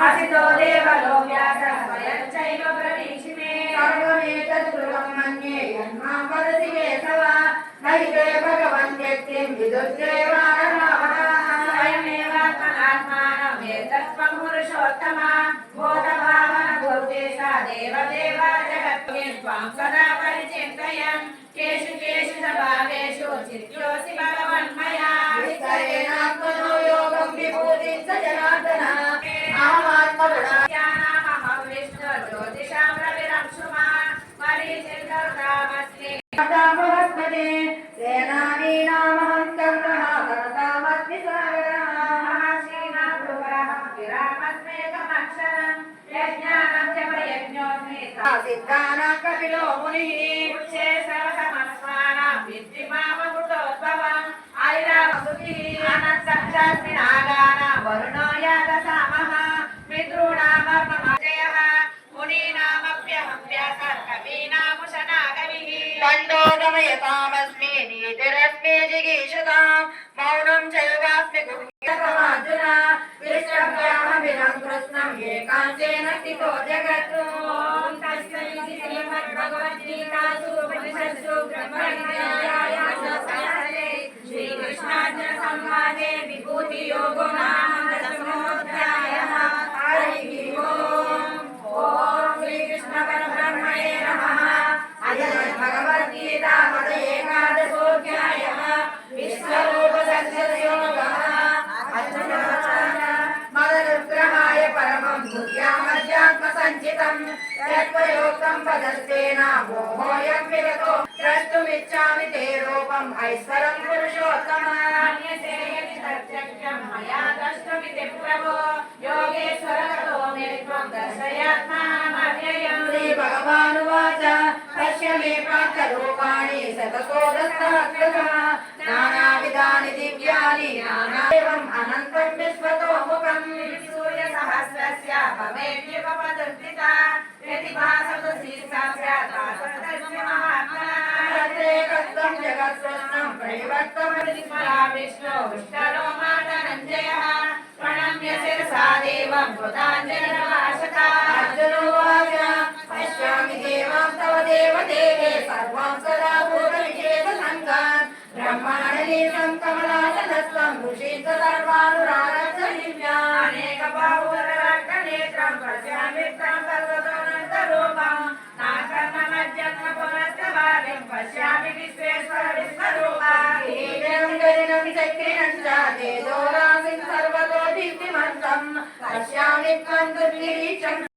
असितो देवलो व्यासः स्वयं चैव प्रतीक्षिते सर्वमेतत् ध्रुवं मन्ये यन्मां वदसि केशव न हि ते भगवन् व्यक्तिं विदुर्देवानरावः स्वयमेवात्मनात्मानमेतत्त्वं पुरुषोत्तमा बोधभावनभूतेशा देवदेवा जगत्त्वं त्वां सदा परिचिन्तयन् केषु केषु च भावेषु चित्योऽसि भगवन्मया विस्तरेणात्मनो योगं विभूतिं च जनार्दन अहमात्मगुणायानामहं विष्णुर्ज्योतिषां रविरंशुमान् मरीचिर्गरुडामस्मि बृहस्पते सेनानीनामहं कर्णः कर्तामस्मि सागरः महर्षीणां भृगुरहं गिरामस्मेकमक्षरं यज्ञानं च प्रयज्ञोऽस्मि सिद्धानां कपिलो मुनिः उच्चे सर्वसमस्मानां विद्धि माममृतोद्भवम् ऐरावसुतिः अनन्तः चास्मि नागानां वरुणो यादसामः पितॄणामर्ममजयः मुनीनामप्यहं व्यासः कवीनामुशना कविः दण्डोदमयतामस्मि नीतिरस्मि जिगीषतां मौनं चैवास्मि गुह्यतमार्जुन विष्णव्यामभिनं कृष्णं एकान्तेन स्थितो जगत् ॐ तस्मै श्रीमद्भगवद्गीतासु उपनिषत्सु ब्रह्मविद्यायां श्रीकृष्णार्जुन संवादे विभूतियोगो नाम दशमोऽध्यायः हरिः ओम् ॐ श्रीकृष्ण परब्रह्मणे नमः अथ भगवद्गीता अथ एकादशोऽध्यायः विश्वरूपसर्जयोगः मदनुग्रहाय परमं बुद्ध्यामध्यात्मसञ्चितं यत्त्वयोक्तं वदस्तेन मोहोऽयं विगतो द्रष्टुमिच्छामि ते रूपम् ऐश्वरं पुरुषोत्तम मन्यसे यदि तच्चक्यं मया द्रष्टुमिति प्रभो योगेश्वर ततो मे त्वं दर्शयात्मानमव्ययम् श्रीभगवानुवाच पश्य मे पार्थरूपाणि शतकोदशसहस्रशः नानाविधानि दिव्यानि नानाएवम् अनन्तं विश्वतोमुखम् सूर्यसहस्रस्य भवेद्युगपदुत्थिता यदि भासतु श्रीसाक्षात् तत्रैकस्तं जगत्सृष्टं प्रविवर्तमधिस्मरा विष्णु विष्णरो मातरञ्जयः प्रणम्य शिरसा देवं कृताञ्जलिर्भाषता अर्जुनोवाच पश्यामि देवां तव देवदेहे सर्वां सदा भूतविशेषसङ्गान् ब्रह्माण्डलीनं कमलासनस्त्वं ऋषीं सर्वानुरागस्य दिव्यान् अनेकबाहुरक्तनेत्रं पश्यामि तं सर्वतोऽनन्तरूपं नाकर्ममज्जन्म पुनस्तवादिं पश्यामि विश्वेश्वर विश्वरूपा ीनं गरिनं चक्रिणं च तेजोराशिं सर्वतो दीप्तिमन्तं पश्यामि त्वं दुर्निरीक्षं